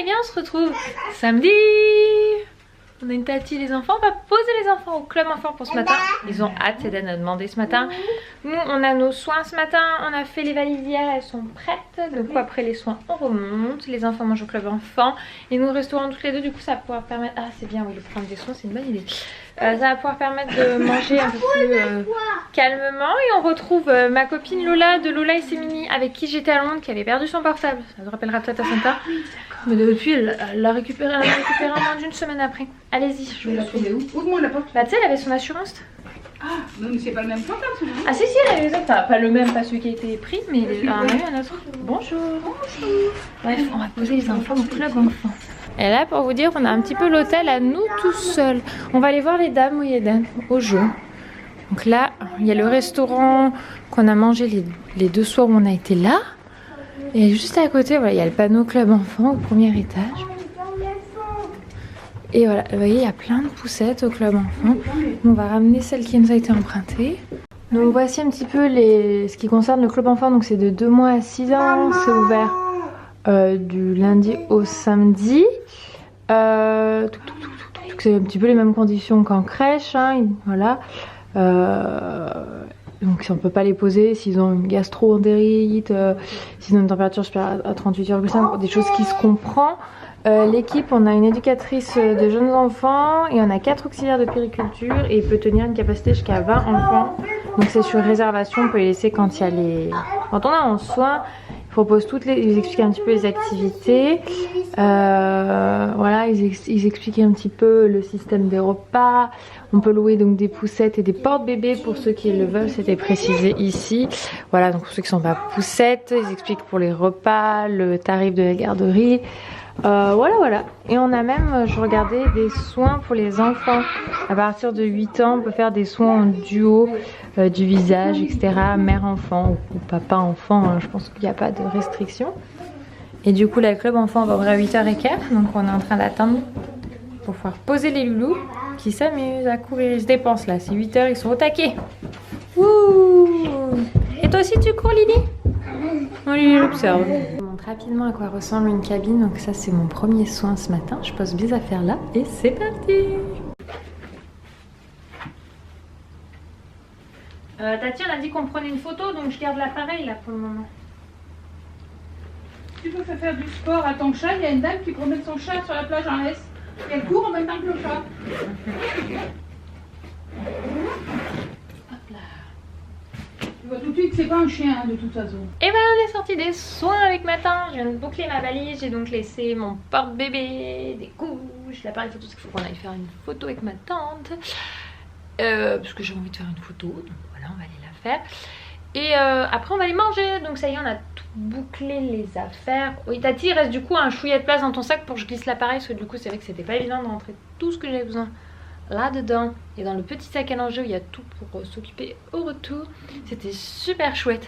bien, on se retrouve samedi. On a une tati les enfants, on va poser les enfants au club enfant pour ce matin. Ils ont hâte, Eden a demandé ce matin. Nous on a nos soins ce matin, on a fait les valises hier, elles sont prêtes. Donc après les soins on remonte, les enfants mangent au club enfant. Et nous restaurons toutes les deux, du coup ça va pouvoir permettre... Ah c'est bien, oui, de prendre des soins c'est une bonne idée. Ça va pouvoir permettre de manger un peu plus calmement. Et on retrouve ma copine Lola de Lola et ses mini, avec qui j'étais à Londres, qui avait perdu son portable. Ça te rappellera peut-être à Santa. Mais depuis elle l'a récupéré, en moins d'une semaine après. Allez-y, je vais la trouver où? Ouvre-moi la porte. Bah tu sais elle avait son assurance. Ah non mais c'est pas le même portable celui-là. Ah si si elle avait les autres, pas le même, pas celui qui a été pris, mais il en a eu un autre. Bonjour. Bonjour. Bref, on va poser les enfants au club enfant. Et là pour vous dire on a un petit peu l'hôtel à nous tout seuls. On va aller voir les dames au jeu. Donc là il y a le restaurant qu'on a mangé les 2 soirs où on a été là. Et juste à côté voilà, il y a le panneau club enfant au premier étage. Et voilà, vous voyez il y a plein de poussettes au club enfant. On va ramener celle qui nous a été empruntée. Donc voici un petit peu ce qui concerne le club enfant. Donc c'est de 2 mois à 6 ans, c'est ouvert du lundi au samedi. C'est un petit peu les mêmes conditions qu'en crèche, hein, voilà. Donc on peut pas les poser s'ils ont une gastro-entérite, s'ils ont une température supérieure à 38,5, des choses qui se comprend. L'équipe, on a une éducatrice de jeunes enfants et on a 4 auxiliaires de périculture et il peut tenir une capacité jusqu'à 20 enfants. Donc c'est sur réservation, on peut les laisser quand il y a quand on est en soins. Ils proposent ils expliquent un petit peu les activités. Voilà, ils expliquent un petit peu le système des repas. On peut louer donc des poussettes et des porte-bébés pour ceux qui le veulent, c'était précisé ici. Voilà, donc pour ceux qui sont pas poussettes, ils expliquent pour les repas, le tarif de la garderie. Voilà. Et on a même, je regardais, des soins pour les enfants. À partir de 8 ans, on peut faire des soins en duo du visage, etc. Mère-enfant ou papa-enfant, hein, je pense qu'il n'y a pas de restriction. Et du coup, le club enfant va ouvrir à 8h15. Donc on est en train d'attendre pour pouvoir poser les loulous qui s'amusent à courir. Ils se dépensent là, c'est 8h, ils sont au taquet. Wouh! Et toi aussi tu cours, Lily? On lui l'observe. Je vous montre rapidement à quoi ressemble une cabine. Donc ça c'est mon premier soin ce matin. Je pose mes affaires là et c'est parti. Tati on a dit qu'on prenait une photo donc je garde l'appareil là pour le moment. Tu peux faire du sport à ton chat, il y a une dame qui promène son chat sur la plage en S. Et elle court en même temps que le chat. Tu vois tout de suite que c'est pas un chien hein, de toute façon. Et voilà on est sorti des soins avec matin. Je viens de boucler ma valise. J'ai donc laissé mon porte-bébé, des couches, l'appareil photo. Parce qu'il faut qu'on aille faire une photo avec ma tante. Parce que j'ai envie de faire une photo. Donc voilà on va aller la faire. Et après on va aller manger. Donc ça y est on a tout bouclé les affaires. Oui Tati il reste du coup un chouïa de place dans ton sac pour que je glisse l'appareil. Parce que du coup c'est vrai que c'était pas évident de rentrer tout ce que j'avais besoin là-dedans. Et dans le petit sac à langer où il y a tout pour s'occuper au retour. C'était super chouette.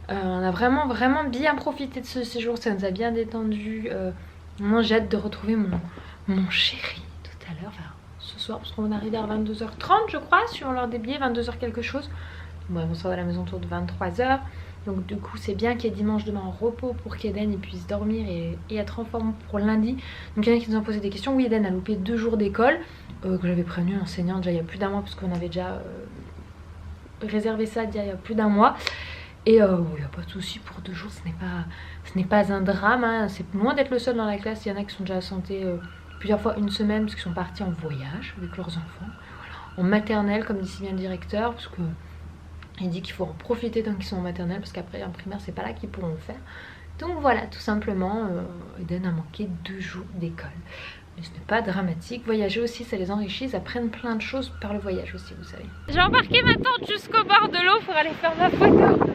On a vraiment bien profité de ce séjour. Ça nous a bien détendu. Moi j'ai hâte de retrouver mon chéri tout à l'heure. Enfin ce soir parce qu'on va arriver à 22h30 je crois. Suivant l'heure des billets, 22h quelque chose. Ouais, on sera à la maison autour de 23h. Donc du coup c'est bien qu'il y ait dimanche demain en repos pour qu'Eden puisse dormir et être en forme pour lundi. Donc il y en a qui nous ont posé des questions. Oui Eden a loupé 2 jours d'école que j'avais prévenu l'enseignant déjà il y a plus d'1 mois parce qu'on avait déjà réservé ça il y a plus d'1 mois. Et il n'y a pas de souci pour 2 jours, ce n'est pas un drame hein. C'est loin d'être le seul dans la classe. Il y en a qui sont déjà absentés plusieurs fois une semaine parce qu'ils sont partis en voyage avec leurs enfants. En maternelle comme dit si bien le directeur parce que il dit qu'il faut en profiter tant qu'ils sont en maternelle parce qu'après en primaire c'est pas là qu'ils pourront le faire. Donc voilà tout simplement Eden a manqué 2 jours d'école. Mais ce n'est pas dramatique. Voyager aussi ça les enrichit, ils apprennent plein de choses par le voyage aussi vous savez. J'ai embarqué ma tante jusqu'au bord de l'eau pour aller faire ma photo.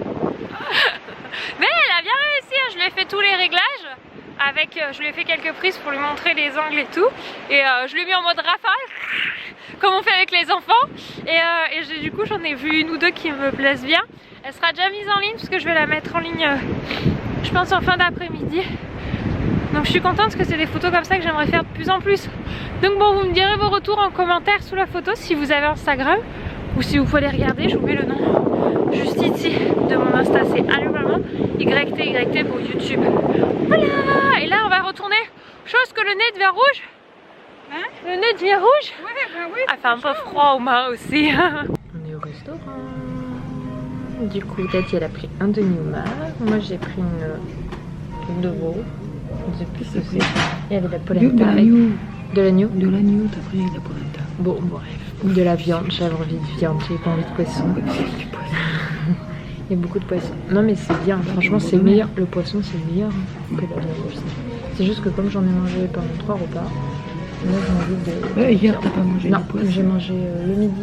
Mais elle a bien réussi hein. Je lui ai fait tous les réglages. Je lui ai fait quelques prises pour lui montrer les angles et tout. Et je l'ai mis en mode rafale comme on fait avec les enfants. Et du coup j'en ai vu 1 ou 2 qui me plaisent bien. Elle sera déjà mise en ligne parce que je vais la mettre en ligne je pense en fin d'après-midi. Donc je suis contente parce que c'est des photos comme ça que j'aimerais faire de plus en plus. Donc bon vous me direz vos retours en commentaire sous la photo si vous avez Instagram. Ou si vous pouvez regarder, je vous mets le nom juste ici de mon Insta, c'est Allumaman YTYT pour YouTube. Voilà. Et là on va retourner, je le nez devient rouge? Hein? Le nez devient rouge? Ouais, bah oui. Ah, fait un peu froid aux mains aussi. On est au restaurant. Du coup, Tati elle a pris un demi-homard. Moi j'ai pris une de veau. Je sais plus ce que c'est. Et elle avait la polenta avec. De l'agneau. De l'agneau, t'as pris la polenta. Bon, bref. De la viande, j'avais envie de viande, j'ai pas envie de poisson. Il y a beaucoup de poissons. Non mais c'est bien, franchement c'est meilleur. Le poisson c'est meilleur que la viande aussi. C'est juste que comme j'en ai mangé pendant 3 repas, là j'ai envie de... Ouais, hier t'as pas mangé non, du poisson. j'ai mangé le midi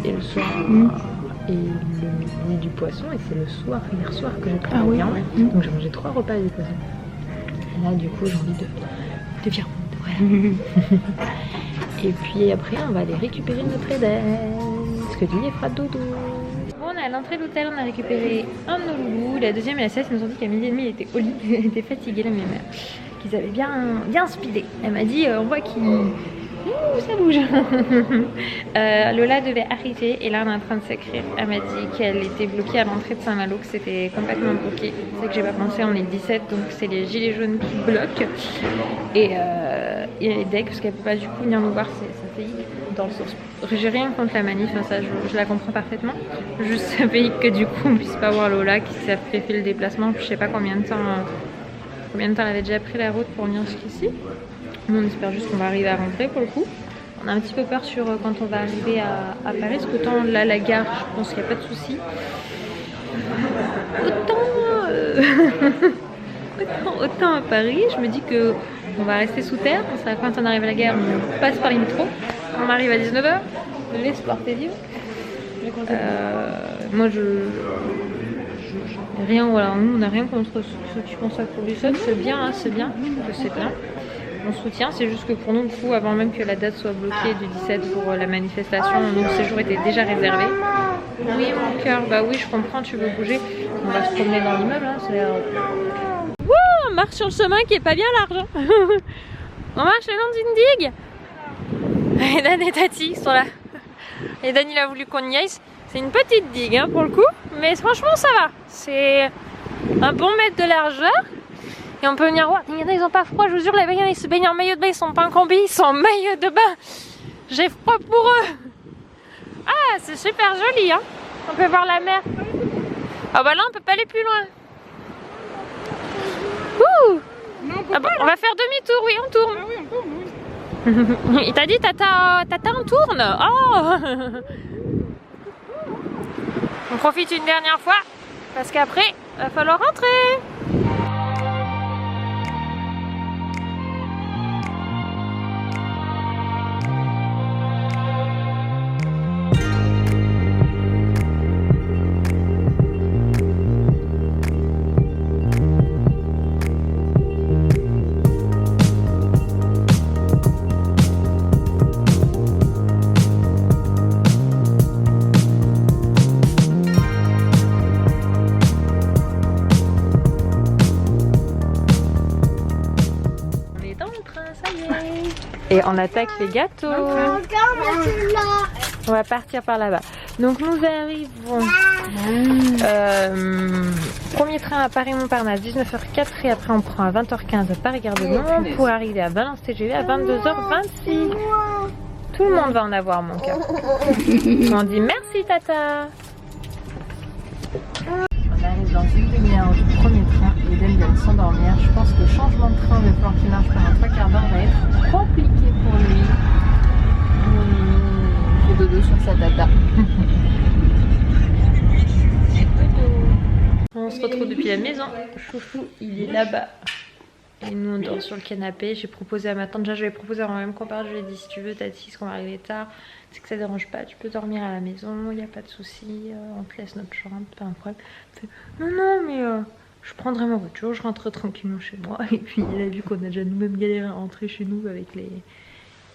et le soir. Et le midi du poisson, et c'est le soir, hier soir que j'ai pris la viande. Donc j'ai mangé 3 repas du poisson. Et là du coup j'ai envie de viande. Voilà. Et puis après on va aller récupérer notre Eden. Parce que lui il fera dodo. Bon, on est à l'entrée de l'hôtel, on a récupéré un de nos loulous. La deuxième et la 16 nous ont dit qu'à 12h30 il était au lit, il était fatigué la mémère. Qu'ils avaient bien speedé. Elle m'a dit on voit qu'il... Ouh, ça bouge. Lola devait arriver et là on est en train de s'écrire. Elle m'a dit qu'elle était bloquée à l'entrée de Saint-Malo, que c'était complètement bloqué. C'est que j'ai pas pensé, on est 17 donc c'est les gilets jaunes qui bloquent. Et elle est deg parce qu'elle peut pas du coup venir nous voir, ça fait hic dans le sens. J'ai rien contre la manif, hein, ça je la comprends parfaitement. Juste ça fait hic que du coup on puisse pas voir Lola qui s'est fait le déplacement. Je sais pas combien de temps elle avait déjà pris la route pour venir jusqu'ici. Nous on espère juste qu'on va arriver à rentrer pour le coup. On a un petit peu peur sur quand on va arriver à Paris, parce qu'autant là la gare, je pense qu'il n'y a pas de souci. Autant à Paris, je me dis que on va rester sous terre. Ça, quand on arrive à la gare, on passe par les métros. On arrive à 19h. L'espoir t'es Dieu. Moi rien, voilà, nous on n'a rien contre ceux qui font ça pour les autres. C'est bien, hein, c'est bien. On soutient, c'est juste que pour nous, du coup, avant même que la date soit bloquée du 17 pour la manifestation, notre séjour était déjà réservé. Oui, mon cœur, bah oui, je comprends, tu veux bouger. On va se promener dans l'immeuble, hein, c'est... Wouh, on marche sur le chemin qui est pas bien large. Hein. On marche le long d'une digue. Et Dan et Tati sont là. Et Dan, il a voulu qu'on y aille. C'est une petite digue, hein, pour le coup, mais franchement, ça va. C'est un bon mètre de largeur. Et on peut venir voir. Il y en a, ils ont pas froid, je vous jure, les veillants, ils se baignent en maillot de bain, ils sont pas en combi, ils sont en maillot de bain. J'ai froid pour eux. Ah, c'est super joli, hein. On peut voir la mer. Ah bah là, on peut pas aller plus loin. Ouh. Ah bon, on va faire demi-tour, oui, on tourne. Ah oui, on tourne, oui. Il t'a dit, tata, on tourne. Oh. On profite une dernière fois, parce qu'après, va falloir rentrer. Et on attaque les gâteaux. On va partir par là-bas. Donc nous arrivons. Premier train à Paris-Montparnasse, 19h04. Et après on prend à 20h15 à Paris-Gare de Lyon pour arriver à Valence TGV à 22h26. Tout le monde va en avoir, mon cœur. On dit merci, tata. On arrive dans une demi-heure du premier train et Eden vient de s'endormir. Je pense que le changement de train, le plan qui marche pendant 3 quarts d'heure, va être compliqué pour lui. Il fait dodo sur sa tata. On se retrouve depuis la maison. Chouchou, il est là-bas. Et nous on dort sur le canapé. J'ai proposé à ma tante, déjà je lui ai proposé avant même qu'on parte, je lui ai dit si tu veux Tati, parce qu'on va arriver tard, c'est que ça dérange pas, tu peux dormir à la maison, il n'y a pas de souci, on te laisse notre chambre, pas un problème. Fait, non mais je prendrai ma voiture, je rentre tranquillement chez moi. Et puis il a vu qu'on a déjà nous-mêmes galéré à rentrer chez nous avec les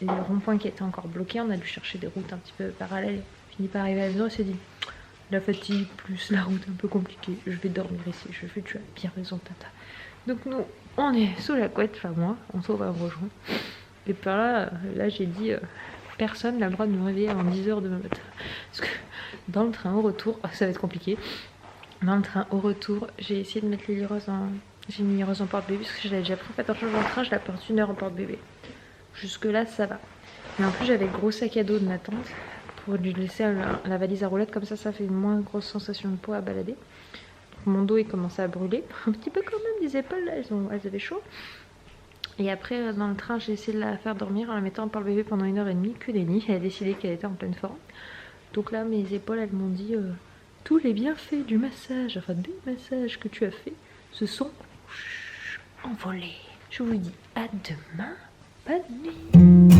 ronds-points qui étaient encore bloqués, on a dû chercher des routes un petit peu parallèles. Fini par arriver à la maison, il s'est dit la fatigue plus la route un peu compliquée, je vais dormir ici. Je fais tu as bien raison tata. Donc nous on est sous la couette, enfin moi, on s'en va me rejoindre. Et par là, j'ai dit personne n'a le droit de me réveiller avant 10h demain matin. Parce que dans le train au retour, ça va être compliqué. Dans le train au retour, j'ai essayé de mettre Lily Rose J'ai mis Rose en porte-bébé parce que je l'avais déjà pris. En fait, en changeant de train, je la porte 1 heure en porte-bébé. Jusque là, ça va. Mais en plus, j'avais le gros sac à dos de ma tante pour lui laisser la valise à roulettes. Comme ça fait une moins grosse sensation de poids à balader. Mon dos, il commençait à brûler. Un petit peu quand même, les épaules, là, elles avaient chaud. Et après, dans le train, j'ai essayé de la faire dormir en la mettant en porte-bébé pendant 1h30. Que nenni, elle a décidé qu'elle était en pleine forme. Donc là, mes épaules, elles m'ont dit tous les bienfaits du massage, enfin des massages que tu as fait, se sont envolés. Je vous dis à demain. Bonne nuit.